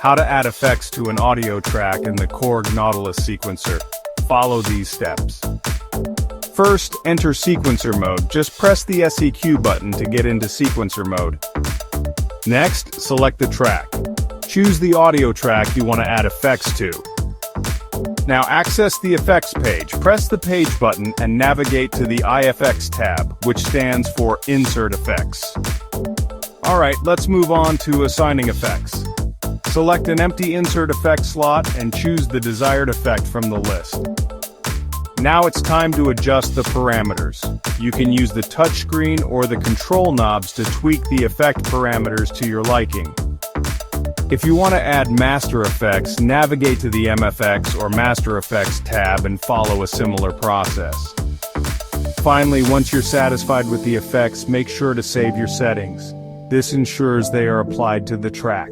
How to add effects to an audio track in the KORG Nautilus sequencer. Follow these steps. First, enter sequencer mode. Just press the SEQ button to get into sequencer mode. Next, select the track. Choose the audio track you want to add effects to. Now access the effects page. Press the page button and navigate to the iFX tab, which stands for Insert Effects. Alright, let's move on to assigning effects. Select an empty insert effect slot and choose the desired effect from the list. Now it's time to adjust the parameters. You can use the touchscreen or the control knobs to tweak the effect parameters to your liking. If you want to add master effects, navigate to the MFX or Master Effects tab and follow a similar process. Finally, once you're satisfied with the effects, make sure to save your settings. This ensures they are applied to the track.